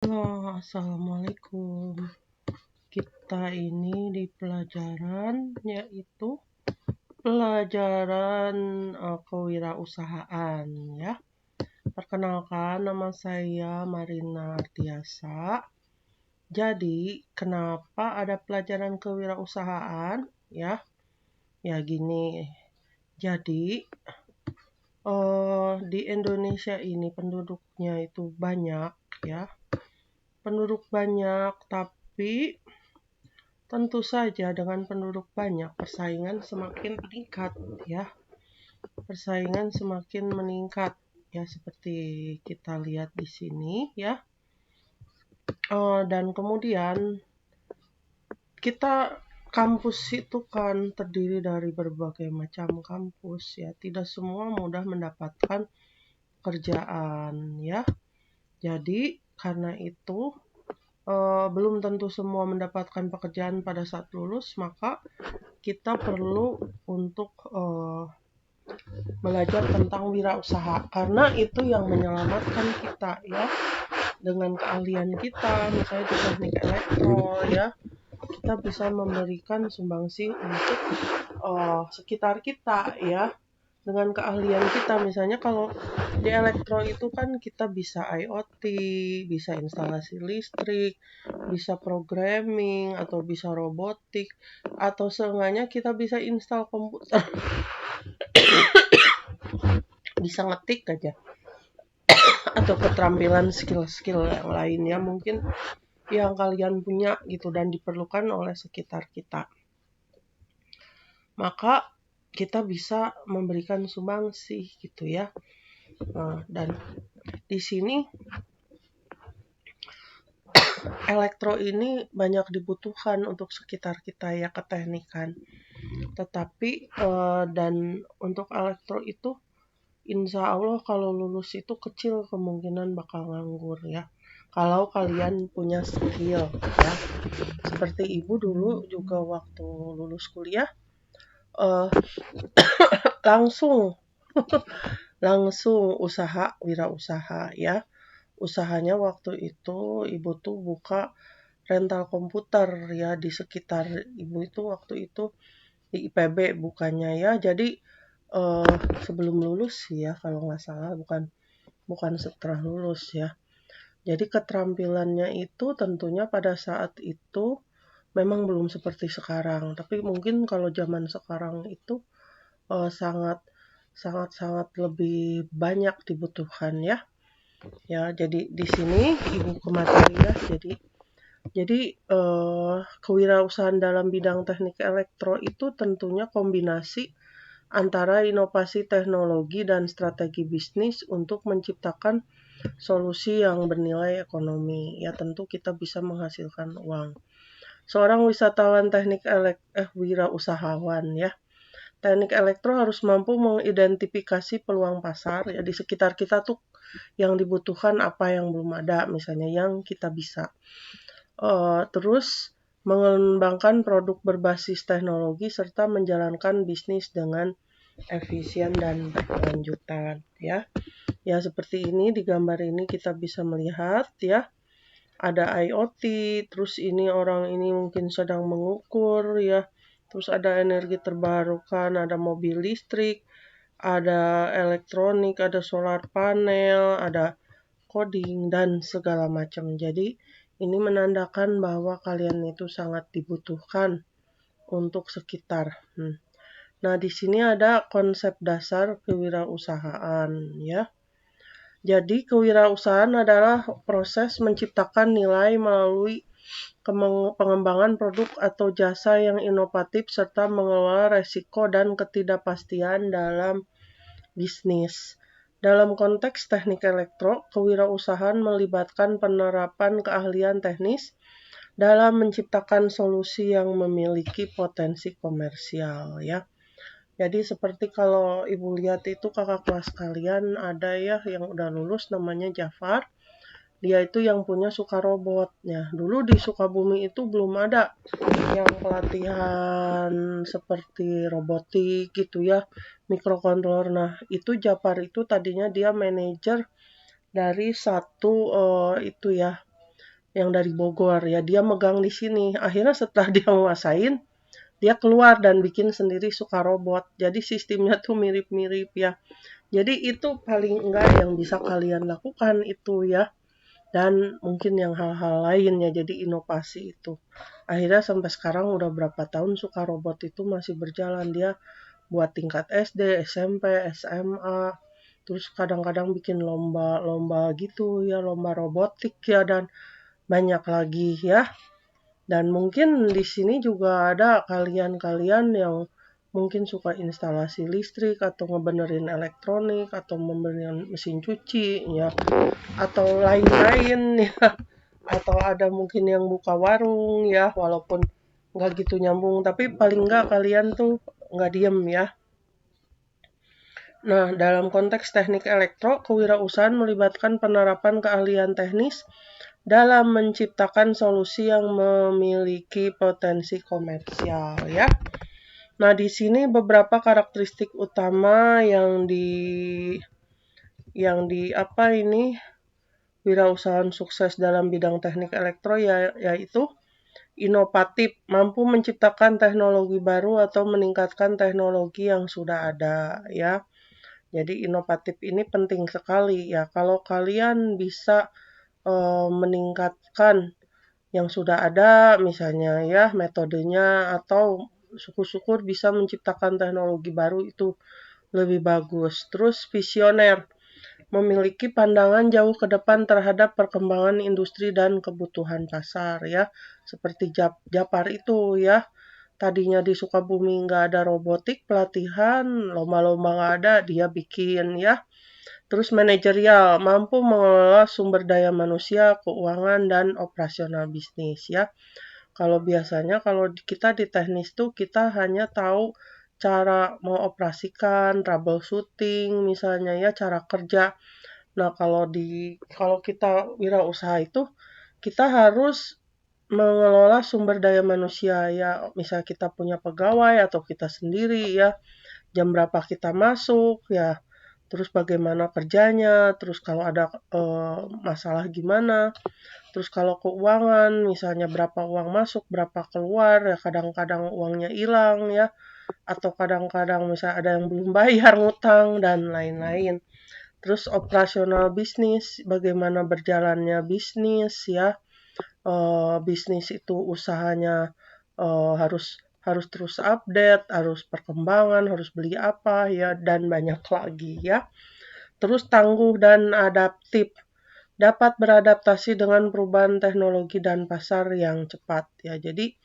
Halo, assalamualaikum. Kita ini di pelajaran yaitu pelajaran kewirausahaan ya. Perkenalkan, nama saya Marina Artiasa. Jadi, kenapa ada pelajaran kewirausahaan ya? Ya gini. Jadi di Indonesia ini penduduknya itu banyak ya. Penduduk banyak, tapi tentu saja dengan penduduk banyak persaingan semakin meningkat ya. Persaingan semakin meningkat ya, seperti kita lihat di sini ya. Dan kemudian kita kampus itu kan terdiri dari berbagai macam kampus ya. Tidak semua mudah mendapatkan pekerjaan ya. Jadi karena itu belum tentu semua mendapatkan pekerjaan pada saat lulus, maka kita perlu untuk belajar tentang wirausaha karena itu yang menyelamatkan kita ya, dengan keahlian kita misalnya di teknik elektro ya, kita bisa memberikan sumbangsi untuk sekitar kita ya, dengan keahlian kita. Misalnya kalau di elektro itu kan kita bisa IoT, bisa instalasi listrik, bisa programming, atau bisa robotik, atau seenggaknya kita bisa install komputer, bisa ngetik aja, atau keterampilan skill-skill yang lainnya mungkin yang kalian punya gitu dan diperlukan oleh sekitar kita. Maka kita bisa memberikan sumbangsi gitu ya. Dan di sini elektro ini banyak dibutuhkan untuk sekitar kita ya, keteknikan. Tetapi dan untuk elektro itu insya Allah kalau lulus itu kecil kemungkinan bakal nganggur ya, kalau kalian punya skill ya. Seperti ibu dulu juga waktu lulus kuliah langsung usaha, wirausaha ya. Usahanya waktu itu ibu tuh buka rental komputer ya, di sekitar ibu itu waktu itu di IPB bukannya ya. Jadi sebelum lulus ya kalau nggak salah, bukan setelah lulus ya. Jadi keterampilannya itu tentunya pada saat itu memang belum seperti sekarang, tapi mungkin kalau zaman sekarang itu sangat lebih banyak dibutuhkan ya. Ya, jadi di sini ibu ke materi ya. Jadi kewirausahaan dalam bidang teknik elektro itu tentunya kombinasi antara inovasi teknologi dan strategi bisnis untuk menciptakan solusi yang bernilai ekonomi. Ya tentu kita bisa menghasilkan uang. Seorang wisatawan teknik wirausahawan ya. Teknik elektro harus mampu mengidentifikasi peluang pasar ya, di sekitar kita tuh yang dibutuhkan apa yang belum ada, misalnya yang kita bisa. Terus mengembangkan produk berbasis teknologi serta menjalankan bisnis dengan efisien dan berkelanjutan ya. Ya seperti ini, di gambar ini kita bisa melihat ya, ada IoT, terus ini orang ini mungkin sedang mengukur ya, terus ada energi terbarukan, ada mobil listrik, ada elektronik, ada solar panel, ada coding dan segala macam. Jadi ini menandakan bahwa kalian itu sangat dibutuhkan untuk sekitar. Nah, di sini ada konsep dasar kewirausahaan ya. Jadi kewirausahaan adalah proses menciptakan nilai melalui pengembangan produk atau jasa yang inovatif serta mengelola resiko dan ketidakpastian dalam bisnis. Dalam konteks teknik elektro, kewirausahaan melibatkan penerapan keahlian teknis dalam menciptakan solusi yang memiliki potensi komersial ya. Jadi seperti kalau ibu lihat itu kakak kelas kalian ada ya yang udah lulus, namanya Jafar. Dia itu yang punya Sukarobotnya. Dulu di Sukabumi itu belum ada yang pelatihan seperti robotik gitu ya, mikrokontroler. Nah, itu Jafar itu tadinya dia manajer dari satu itu ya, yang dari Bogor ya, dia megang di sini. Akhirnya setelah dia nguasain, dia keluar dan bikin sendiri suka robot. Jadi sistemnya tuh mirip-mirip ya. Jadi itu paling enggak yang bisa kalian lakukan itu ya. Dan mungkin yang hal-hal lain ya, jadi inovasi itu. Akhirnya sampai sekarang udah berapa tahun suka robot itu masih berjalan. Dia buat tingkat SD, SMP, SMA, terus kadang-kadang bikin lomba-lomba gitu ya, lomba robotik ya, dan banyak lagi ya. Dan mungkin di sini juga ada kalian-kalian yang mungkin suka instalasi listrik atau ngebenerin elektronik atau membenerin mesin cuci ya, atau lain-lain ya, atau ada mungkin yang buka warung ya, walaupun nggak gitu nyambung, tapi paling nggak kalian tuh nggak diem ya. Nah, dalam konteks teknik elektro, kewirausahaan melibatkan penerapan keahlian teknis dalam menciptakan solusi yang memiliki potensi komersial ya. Nah, di sini beberapa karakteristik utama yang di apa ini wirausahaan sukses dalam bidang teknik elektro ya, yaitu inovatif, mampu menciptakan teknologi baru atau meningkatkan teknologi yang sudah ada ya. Jadi inovatif ini penting sekali ya. Kalau kalian bisa meningkatkan yang sudah ada misalnya ya metodenya, atau syukur-syukur bisa menciptakan teknologi baru, itu lebih bagus. Terus visioner, memiliki pandangan jauh ke depan terhadap perkembangan industri dan kebutuhan pasar ya. Seperti Japar itu ya. Tadinya di Sukabumi nggak ada robotik pelatihan, lomba-lomba nggak ada, dia bikin ya. Terus manajerial, mampu mengelola sumber daya manusia, keuangan, dan operasional bisnis ya. Kalau biasanya kalau kita di teknis tuh kita hanya tahu cara mengoperasikan, troubleshooting misalnya ya, cara kerja. Nah, kalau kita wirausaha itu kita harus mengelola sumber daya manusia ya. Misal kita punya pegawai atau kita sendiri ya, jam berapa kita masuk ya, terus bagaimana kerjanya, terus kalau ada masalah gimana, terus kalau keuangan misalnya berapa uang masuk, berapa keluar ya, kadang-kadang uangnya hilang ya, atau kadang-kadang misalnya ada yang belum bayar ngutang dan lain-lain. Terus operasional bisnis, bagaimana berjalannya bisnis ya. Bisnis itu usahanya harus harus terus update, harus perkembangan, harus beli apa ya, dan banyak lagi ya. Terus tangguh dan adaptif, dapat beradaptasi dengan perubahan teknologi dan pasar yang cepat ya. Jadi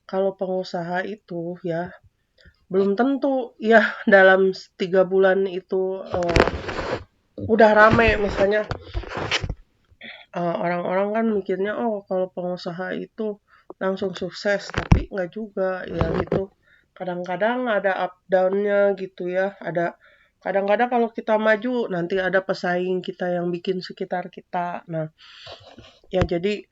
kalau pengusaha itu ya belum tentu ya dalam 3 bulan itu udah rame misalnya. Orang-orang kan mikirnya, oh kalau pengusaha itu langsung sukses, tapi nggak juga ya gitu. Kadang-kadang ada up down-nya gitu ya. Kadang-kadang kalau kita maju nanti ada pesaing kita yang bikin sekitar kita. Nah, ya jadi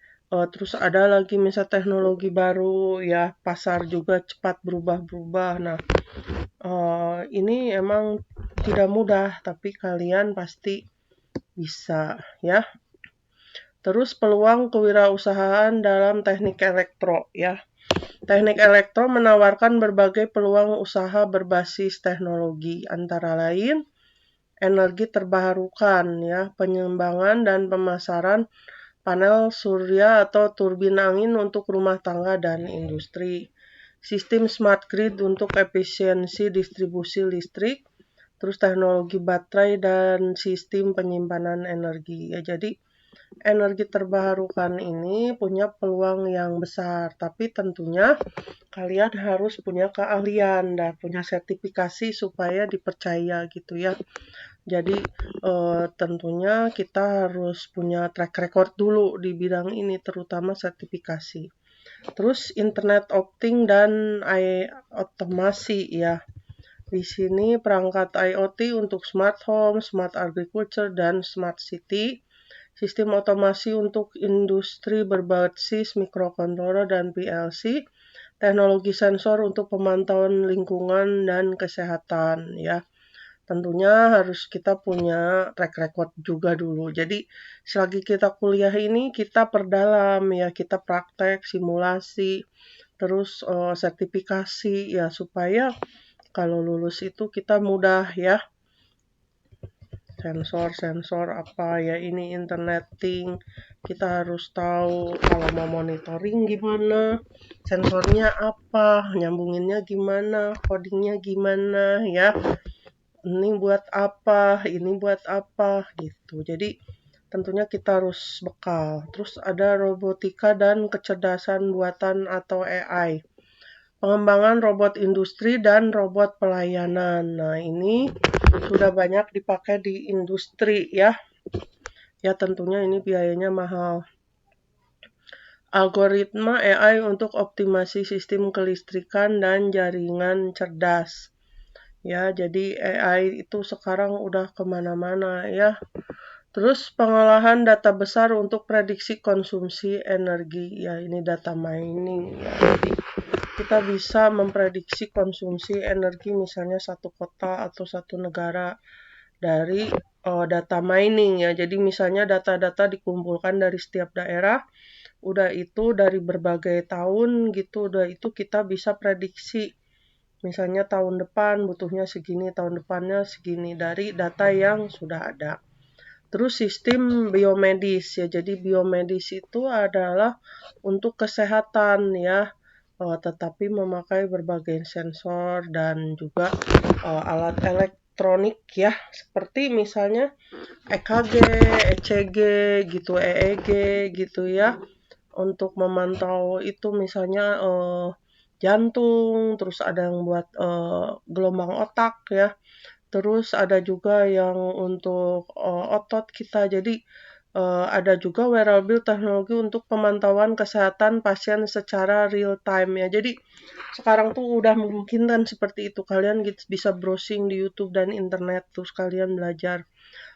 terus ada lagi misal teknologi baru ya, pasar juga cepat berubah-berubah. Nah, ini emang tidak mudah, tapi kalian pasti bisa ya. Terus peluang kewirausahaan dalam teknik elektro ya. Teknik elektro menawarkan berbagai peluang usaha berbasis teknologi, antara lain energi terbarukan ya, pengembangan dan pemasaran panel surya atau turbin angin untuk rumah tangga dan industri. Sistem smart grid untuk efisiensi distribusi listrik, terus teknologi baterai dan sistem penyimpanan energi. Ya, jadi energi terbarukan ini punya peluang yang besar, tapi tentunya kalian harus punya keahlian dan punya sertifikasi supaya dipercaya gitu ya. Jadi tentunya kita harus punya track record dulu di bidang ini, terutama sertifikasi. Terus internet of things dan otomasi ya. Di sini perangkat IoT untuk smart home, smart agriculture, dan smart city. Sistem otomasi untuk industri berbasis mikrokontroler dan PLC. Teknologi sensor untuk pemantauan lingkungan dan kesehatan ya. tentunya harus kita punya track record juga dulu. Jadi selagi kita kuliah ini kita perdalam ya, kita praktek, simulasi, terus sertifikasi ya supaya kalau lulus itu kita mudah ya. Sensor apa ya, ini interneting, kita harus tahu kalau mau monitoring gimana, sensornya apa, nyambunginnya gimana, codingnya gimana ya, ini buat apa gitu. Jadi tentunya kita harus bekal. Terus ada robotika dan kecerdasan buatan atau AI. Pengembangan robot industri dan robot pelayanan. Nah, ini sudah banyak dipakai di industri ya. Ya, tentunya ini biayanya mahal. Algoritma AI untuk optimasi sistem kelistrikan dan jaringan cerdas. Ya, jadi AI itu sekarang udah kemana-mana ya. Terus pengolahan data besar untuk prediksi konsumsi energi. Ya, ini data mining ya. Jadi kita bisa memprediksi konsumsi energi misalnya satu kota atau satu negara dari data mining ya. Jadi misalnya data-data dikumpulkan dari setiap daerah, udah itu dari berbagai tahun gitu, udah itu kita bisa prediksi. Misalnya tahun depan butuhnya segini, tahun depannya segini dari data yang sudah ada. Terus sistem biomedis ya. Jadi biomedis itu adalah untuk kesehatan ya. Tetapi memakai berbagai sensor dan juga alat elektronik ya. Seperti misalnya EKG, ECG gitu, EEG gitu ya. Untuk memantau itu misalnya jantung, terus ada yang buat gelombang otak ya. Terus ada juga yang untuk otot kita. Jadi ada juga wearable teknologi untuk pemantauan kesehatan pasien secara real time ya. Jadi sekarang tuh udah memungkinkan seperti itu. Kalian bisa browsing di YouTube dan internet terus kalian belajar.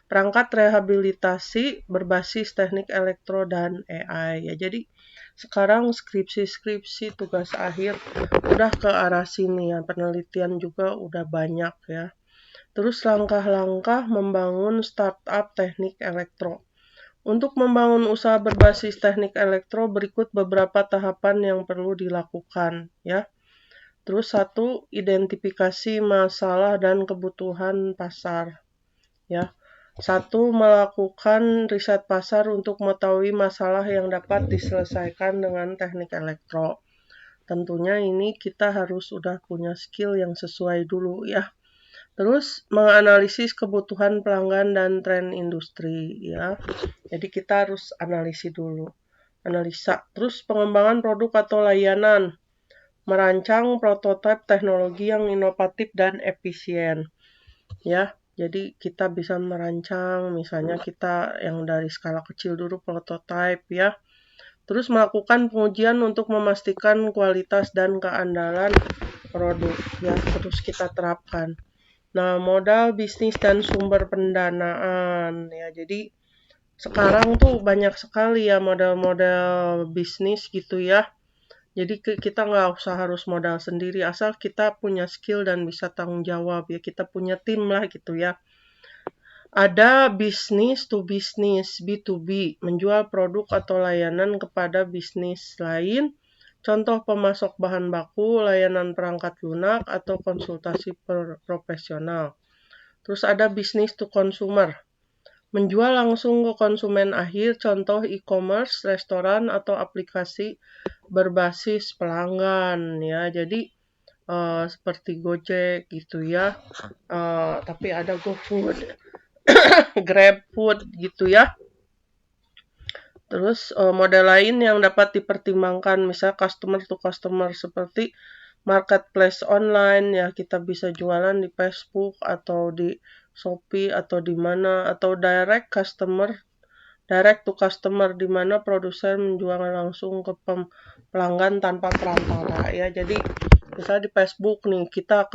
Perangkat rehabilitasi berbasis teknik elektro dan AI ya. Jadi sekarang skripsi-skripsi tugas akhir udah ke arah sini ya. Penelitian juga udah banyak ya. Terus langkah-langkah membangun startup teknik elektro. Untuk membangun usaha berbasis teknik elektro berikut beberapa tahapan yang perlu dilakukan ya. Terus satu, identifikasi masalah dan kebutuhan pasar ya. Satu, melakukan riset pasar untuk mengetahui masalah yang dapat diselesaikan dengan teknik elektro. Tentunya ini kita harus sudah punya skill yang sesuai dulu ya. Terus menganalisis kebutuhan pelanggan dan tren industri ya. Jadi kita harus analisa dulu. Analisa. Terus pengembangan produk atau layanan. Merancang prototipe teknologi yang inovatif dan efisien. Ya. Jadi kita bisa merancang misalnya kita yang dari skala kecil dulu prototipe ya. Terus melakukan pengujian untuk memastikan kualitas dan keandalan produk ya. Terus kita terapkan. Nah, modal bisnis dan sumber pendanaan ya. Jadi sekarang tuh banyak sekali ya model-model bisnis gitu ya. Jadi kita nggak usah harus modal sendiri, asal kita punya skill dan bisa tanggung jawab ya. Kita punya tim lah gitu ya. Ada bisnis to bisnis, B2B, menjual produk atau layanan kepada bisnis lain. Contoh pemasok bahan baku, layanan perangkat lunak, atau konsultasi profesional. Terus ada bisnis to consumer, menjual langsung ke konsumen akhir, contoh e-commerce, restoran, atau aplikasi berbasis pelanggan ya. Jadi seperti Gojek gitu ya. Tapi ada GoFood, GrabFood gitu ya. Terus model lain yang dapat dipertimbangkan misal customer to customer seperti marketplace online ya, kita bisa jualan di Facebook atau di Shopee atau di mana, atau direct to customer di mana produsen menjual langsung ke pelanggan tanpa perantara ya. Jadi misalnya di Facebook nih kita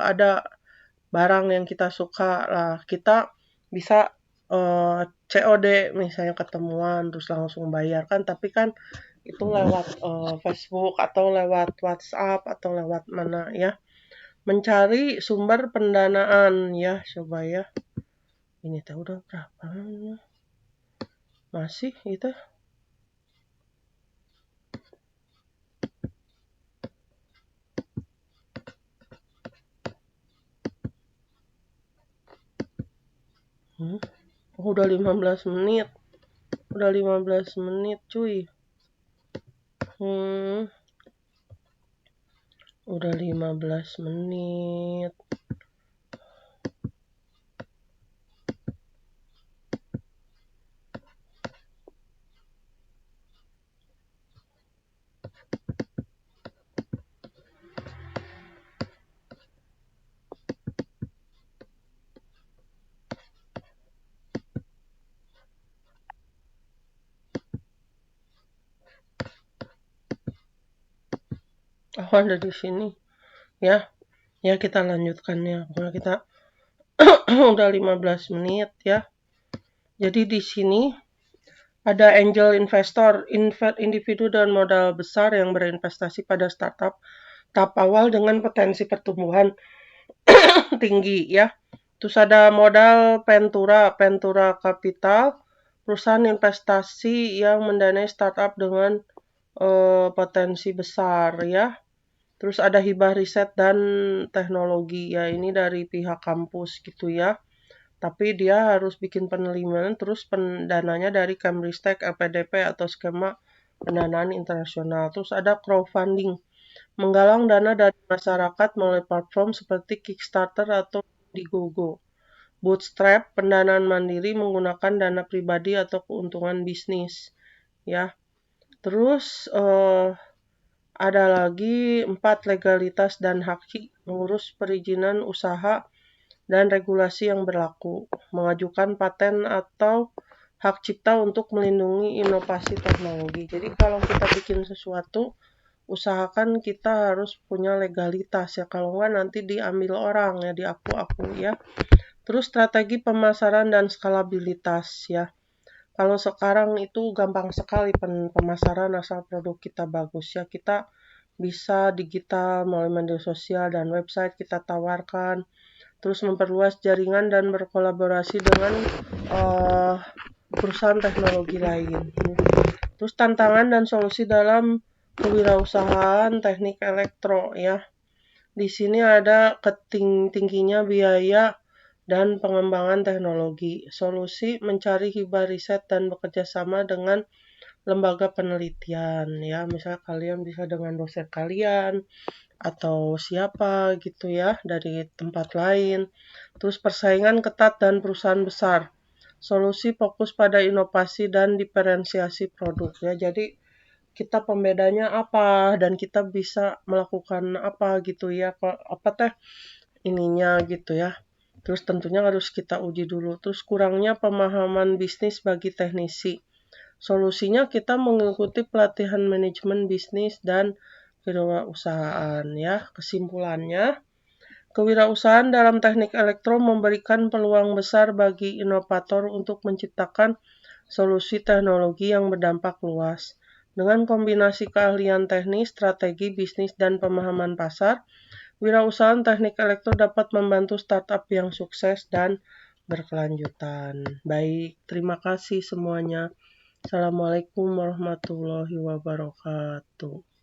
ada barang yang kita suka lah, kita bisa COD misalnya ketemuan terus langsung bayar kan, tapi kan itu lewat Facebook atau lewat WhatsApp atau lewat mana ya. mencari sumber pendanaan ya, coba ya. Ini teh udah berapa? Masih itu. Oh, udah 15 menit. Udah 15 menit, cuy. Udah 15 menit. Oh, ada di sini. Ya, ya kita lanjutkan ya. Karena kita udah 15 menit ya. Jadi di sini ada angel investor, individu dan modal besar yang berinvestasi pada startup tahap awal dengan potensi pertumbuhan tinggi ya. Terus ada modal Ventura Capital, perusahaan investasi yang mendanai startup dengan potensi besar ya. Terus ada hibah riset dan teknologi ya, ini dari pihak kampus gitu ya. Tapi dia harus bikin penelitian, terus pendananya dari Cambridge-Tech, LPDP atau skema pendanaan internasional. Terus ada crowdfunding, menggalang dana dari masyarakat melalui platform seperti Kickstarter atau Indiegogo. Bootstrap, pendanaan mandiri menggunakan dana pribadi atau keuntungan bisnis. Ya, terus ada lagi 4 legalitas dan hak mengurus perizinan usaha dan regulasi yang berlaku, mengajukan paten atau hak cipta untuk melindungi inovasi teknologi. Jadi kalau kita bikin sesuatu, usahakan kita harus punya legalitas ya, kalau enggak nanti diambil orang ya, diaku-aku ya. Terus strategi pemasaran dan skalabilitas ya. Kalau sekarang itu gampang sekali pemasaran asal produk kita bagus ya. Kita bisa digital melalui media sosial dan website kita tawarkan. Terus memperluas jaringan dan berkolaborasi dengan perusahaan teknologi lain. Terus tantangan dan solusi dalam kewirausahaan teknik elektro ya. Di sini ada tingginya biaya dan pengembangan teknologi. Solusi mencari hibah riset dan bekerja sama dengan lembaga penelitian ya. Misalnya kalian bisa dengan dosen kalian atau siapa gitu ya dari tempat lain. Terus persaingan ketat dan perusahaan besar. Solusi fokus pada inovasi dan diferensiasi produk ya. Jadi kita pembedanya apa dan kita bisa melakukan apa gitu ya. Apa teh ininya gitu ya. Terus tentunya harus kita uji dulu. Terus kurangnya pemahaman bisnis bagi teknisi. Solusinya kita mengikuti pelatihan manajemen bisnis dan kewirausahaan ya. Kesimpulannya, kewirausahaan dalam teknik elektro memberikan peluang besar bagi inovator untuk menciptakan solusi teknologi yang berdampak luas. Dengan kombinasi keahlian teknis, strategi bisnis, dan pemahaman pasar, wirausahaan teknik elektro dapat membantu startup yang sukses dan berkelanjutan. Baik, terima kasih semuanya. Assalamualaikum warahmatullahi wabarakatuh.